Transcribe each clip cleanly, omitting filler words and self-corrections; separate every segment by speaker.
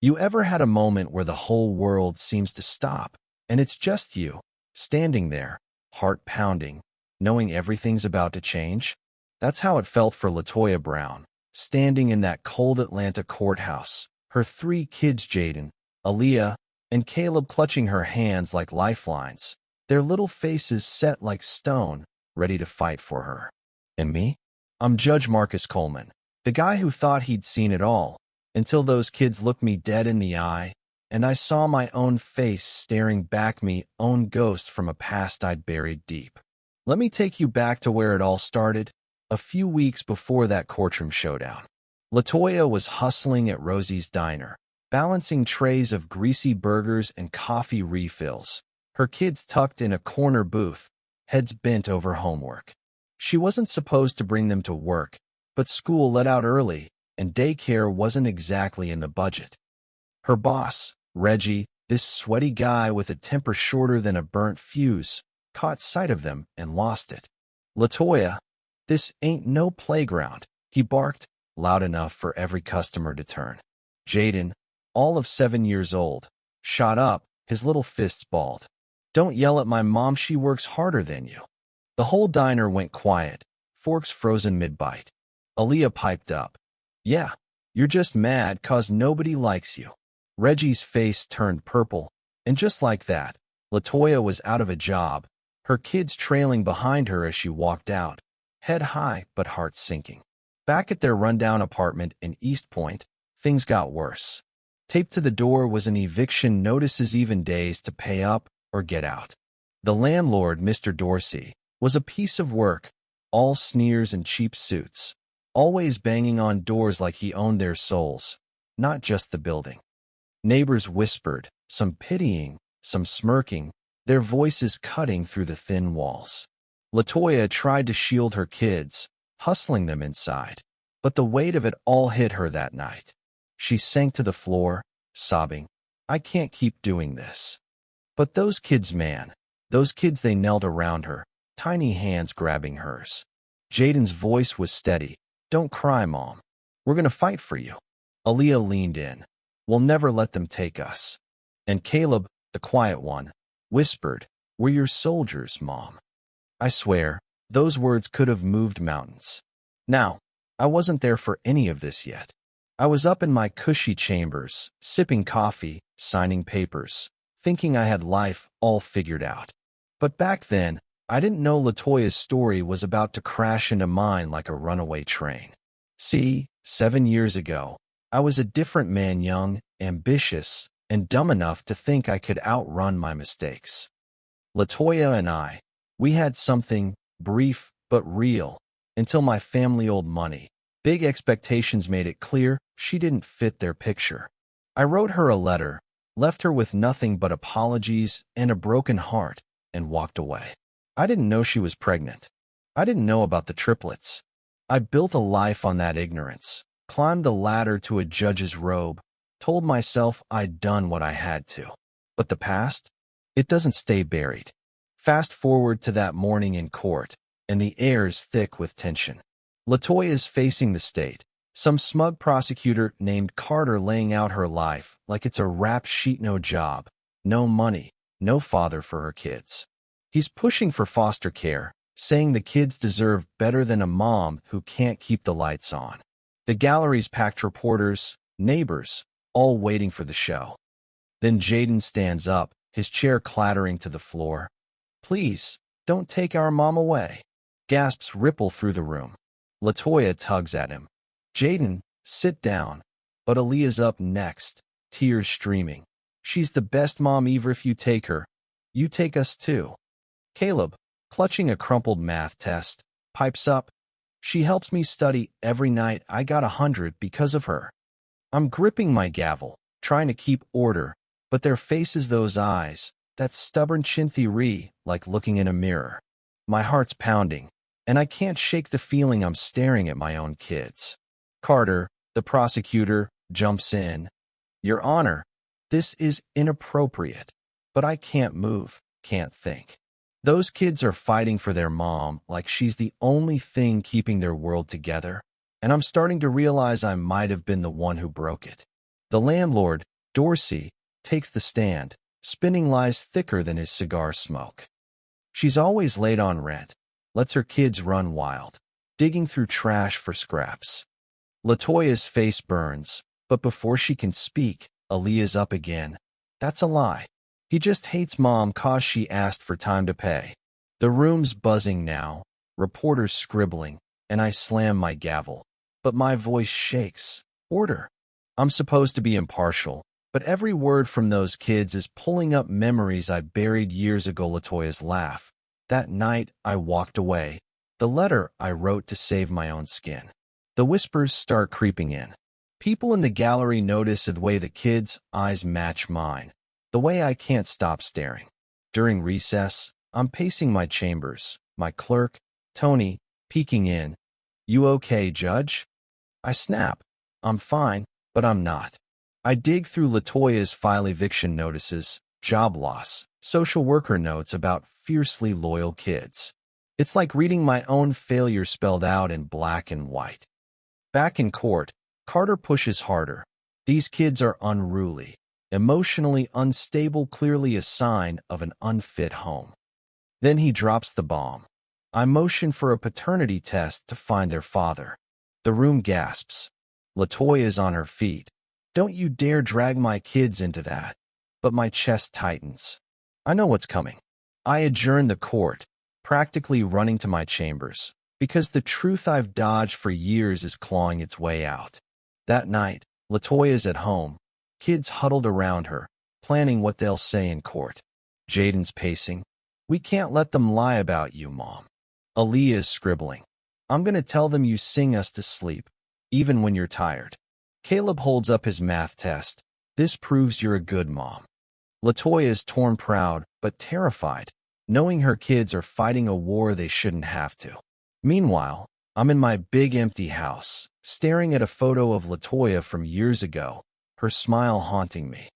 Speaker 1: You ever had a moment where the whole world seems to stop, and it's just you, standing there, heart pounding, knowing everything's about to change? That's how it felt for Latoya Brown, standing in that cold Atlanta courthouse, her 3 kids Jaden, Aaliyah, and Caleb clutching her hands like lifelines, their little faces set like stone, ready to fight for her. And me? I'm Judge Marcus Coleman, the guy who thought he'd seen it all, until those kids looked me dead in the eye, and I saw my own face staring back me, own ghost from a past I'd buried deep. Let me take you back to where it all started, a few weeks before that courtroom showdown. Latoya was hustling at Rosie's Diner, balancing trays of greasy burgers and coffee refills, her kids tucked in a corner booth, heads bent over homework. She wasn't supposed to bring them to work, but school let out early, and daycare wasn't exactly in the budget. Her boss, Reggie, this sweaty guy with a temper shorter than a burnt fuse, caught sight of them and lost it. "Latoya, this ain't no playground," he barked, loud enough for every customer to turn. Jaden, all of 7 years old, shot up, his little fists balled. "Don't yell at my mom, she works harder than you." The whole diner went quiet, forks frozen mid-bite. Aaliyah piped up, "Yeah, you're just mad 'cause nobody likes you." Reggie's face turned purple, and just like that, Latoya was out of a job, her kids trailing behind her as she walked out, head high but heart sinking. Back at their rundown apartment in East Point, things got worse. Taped to the door was an eviction notices, even days to pay up or get out. The landlord, Mr. Dorsey, was a piece of work, all sneers and cheap suits, always banging on doors like he owned their souls, not just the building. Neighbors whispered, some pitying, some smirking, their voices cutting through the thin walls. Latoya tried to shield her kids, hustling them inside, but the weight of it all hit her that night. She sank to the floor, sobbing, "I can't keep doing this." But those kids, man, those kids, they knelt around her, tiny hands grabbing hers. Jaden's voice was steady. "Don't cry, Mom. We're gonna fight for you." Aaliyah leaned in. "We'll never let them take us." And Caleb, the quiet one, whispered, "We're your soldiers, Mom." I swear, those words could have moved mountains. Now, I wasn't there for any of this yet. I was up in my cushy chambers, sipping coffee, signing papers, thinking I had life all figured out. But back then, I didn't know Latoya's story was about to crash into mine like a runaway train. See, 7 years ago, I was a different man, young, ambitious, and dumb enough to think I could outrun my mistakes. Latoya and I, we had something brief but real, until my family owed money. Big expectations made it clear she didn't fit their picture. I wrote her a letter, left her with nothing but apologies and a broken heart, and walked away. I didn't know she was pregnant. I didn't know about the triplets. I built a life on that ignorance, climbed the ladder to a judge's robe, told myself I'd done what I had to. But the past? It doesn't stay buried. Fast forward to that morning in court, and the air's thick with tension. Latoya's facing the state, some smug prosecutor named Carter laying out her life like it's a rap sheet, no job, no money, no father for her kids. He's pushing for foster care, saying the kids deserve better than a mom who can't keep the lights on. The gallery's packed, reporters, neighbors, all waiting for the show. Then Jaden stands up, his chair clattering to the floor. "Please, don't take our mom away." Gasps ripple through the room. Latoya tugs at him. "Jaden, sit down." But Aaliyah's up next, tears streaming. "She's the best mom ever. If you take her, you take us too." Caleb, clutching a crumpled math test, pipes up. "She helps me study every night. I got 100 because of her." I'm gripping my gavel, trying to keep order, but their faces, those eyes, that stubborn chin theory, like looking in a mirror. My heart's pounding, and I can't shake the feeling I'm staring at my own kids. Carter, the prosecutor, jumps in. "Your Honor, this is inappropriate." But I can't move, can't think. Those kids are fighting for their mom like she's the only thing keeping their world together, and I'm starting to realize I might have been the one who broke it. The landlord, Dorsey takes the stand, spinning lies thicker than his cigar smoke. She's always late on rent, lets her kids run wild, digging through trash for scraps. Latoya's face burns, but before she can speak, Aaliyah's up again. That's a lie. He just hates Mom 'cause she asked for time to pay. The room's buzzing now, reporters scribbling, and I slam my gavel. But my voice shakes. Order. I'm supposed to be impartial, but every word from those kids is pulling up memories I buried years ago. Latoya's laugh. That night, I walked away. The letter I wrote to save my own skin. The whispers start creeping in. People in the gallery notice the way the kids' eyes match mine, the way I can't stop staring. During recess, I'm pacing my chambers, my clerk, Tony, peeking in. You okay, Judge? I snap. I'm fine, but I'm not. I dig through Latoya's file: eviction notices, job loss, social worker notes about fiercely loyal kids. It's like reading my own failure spelled out in black and white. Back in court, Carter pushes harder. These kids are unruly, emotionally unstable, clearly a sign of an unfit home. Then he drops the bomb. I motion for a paternity test to find their father. The room gasps. Latoya's on her feet. Don't you dare drag my kids into that. But my chest tightens. I know what's coming. I adjourn the court, practically running to my chambers, because the truth I've dodged for years is clawing its way out. That night, Latoya's at home, kids huddled around her, planning what they'll say in court. Jaden's pacing. We can't let them lie about you, Mom. Aaliyah's scribbling. I'm gonna tell them you sing us to sleep, even when you're tired. Caleb holds up his math test. This proves you're a good mom. Latoya's torn, proud, but terrified, knowing her kids are fighting a war they shouldn't have to. Meanwhile, I'm in my big empty house, staring at a photo of Latoya from years ago, her smile haunting me.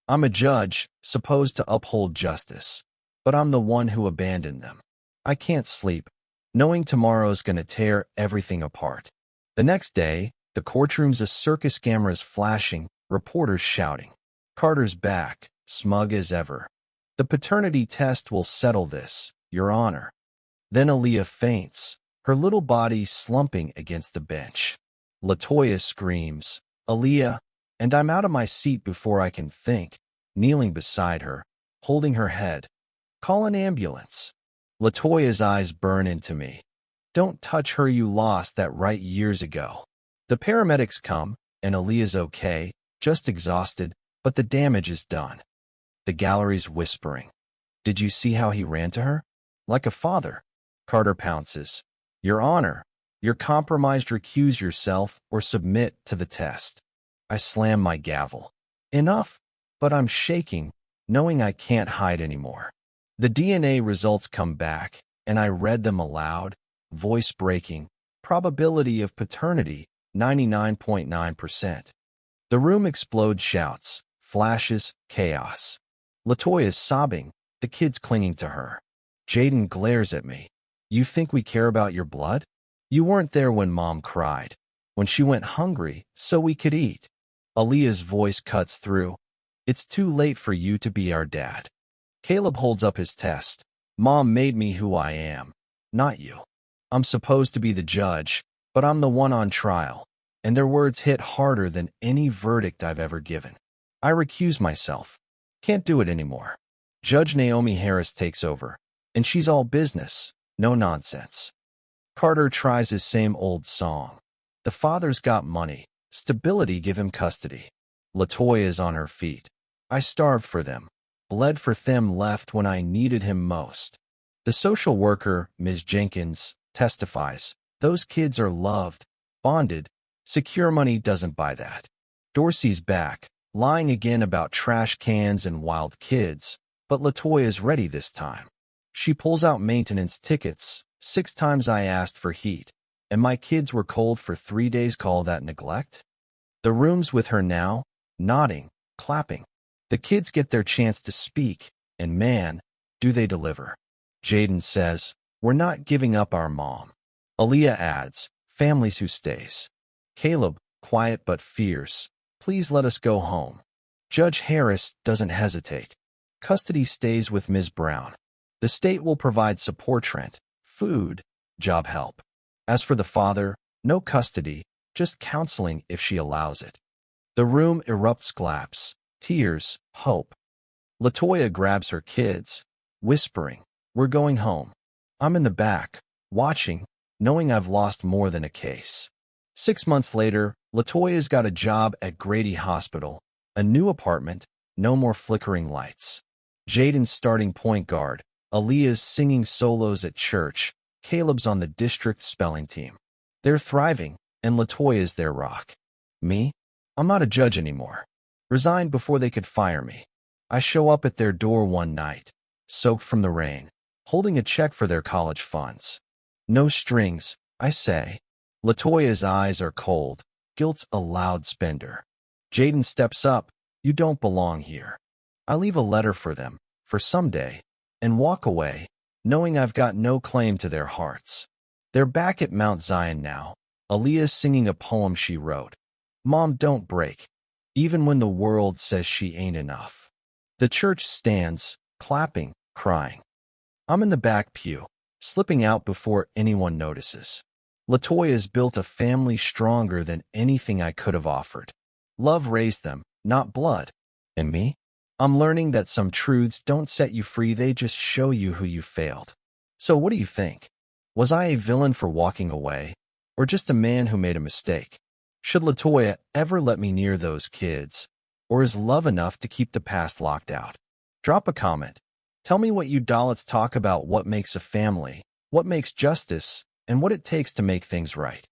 Speaker 1: I'm a judge, supposed to uphold justice, but I'm the one who abandoned them. I can't sleep, knowing tomorrow's gonna tear everything apart. The next day, the courtroom's a circus, cameras flashing, reporters shouting. Carter's back, smug as ever. The paternity test will settle this, Your Honor. Then Aaliyah faints, her little body slumping against the bench. Latoya screams, Aaliyah, and I'm out of my seat before I can think, kneeling beside her, holding her head. Call an ambulance. Latoya's eyes burn into me. Don't touch her, you lost that right years ago. The paramedics come, and Aaliyah's okay, just exhausted, but the damage is done. The gallery's whispering. Did you see how he ran to her? Like a father. Carter pounces. Your Honor, you're compromised. Recuse yourself or submit to the test. I slam my gavel. Enough, but I'm shaking, knowing I can't hide anymore. The DNA results come back, and I read them aloud, voice breaking. Probability of paternity, 99.9%. The room explodes, shouts, flashes, chaos. Latoya's sobbing, the kids clinging to her. Jaden glares at me. You think we care about your blood? You weren't there when Mom cried, when she went hungry so we could eat. Aaliyah's voice cuts through. It's too late for you to be our dad. Caleb holds up his test. Mom made me who I am, not you. I'm supposed to be the judge, but I'm the one on trial, and their words hit harder than any verdict I've ever given. I recuse myself. Can't do it anymore. Judge Naomi Harris takes over, and she's all business, no nonsense. Carter tries his same old song. The father's got money, stability, give him custody. Latoya is on her feet. I starved for them, bled for them, left when I needed him most. The social worker, Ms. Jenkins, testifies. Those kids are loved, bonded. Secure money doesn't buy that. Dorsey's back, lying again about trash cans and wild kids, but Latoya's ready this time. She pulls out maintenance tickets. 6 times I asked for heat, and my kids were cold for 3 days. Call that neglect? The room's with her now, nodding, clapping. The kids get their chance to speak, and man, do they deliver. Jaden says, we're not giving up our mom. Aaliyah adds, families who stays. Caleb, quiet but fierce, please let us go home. Judge Harris doesn't hesitate. Custody stays with Ms. Brown. The state will provide support rent, food, job help. As for the father, no custody, just counseling if she allows it. The room erupts glaps, tears, hope. Latoya grabs her kids, whispering, "We're going home." I'm in the back, watching, knowing I've lost more than a case. 6 months later, Latoya's got a job at Grady Hospital, a new apartment, no more flickering lights. Jaden's starting point guard, Aaliyah's singing solos at church, Caleb's on the district spelling team. They're thriving, and Latoya's their rock. Me? I'm not a judge anymore. Resigned before they could fire me. I show up at their door one night, soaked from the rain, holding a check for their college funds. No strings, I say. Latoya's eyes are cold. Guilt's a loud spender. Jaden steps up. "You don't belong here." I leave a letter for them, for someday, and walk away, knowing I've got no claim to their hearts. They're back at Mount Zion now. Aaliyah's singing a poem she wrote. "Mom, don't break, even when the world says she ain't enough." The church stands, clapping, crying. I'm in the back pew, slipping out before anyone notices. Latoya's built a family stronger than anything I could have offered. Love raised them, not blood. And me? I'm learning that some truths don't set you free, they just show you who you failed. So what do you think? Was I a villain for walking away? Or just a man who made a mistake? Should Latoya ever let me near those kids? Or is love enough to keep the past locked out? Drop a comment. Tell me what you Dalits talk about, what makes a family, what makes justice, and what it takes to make things right.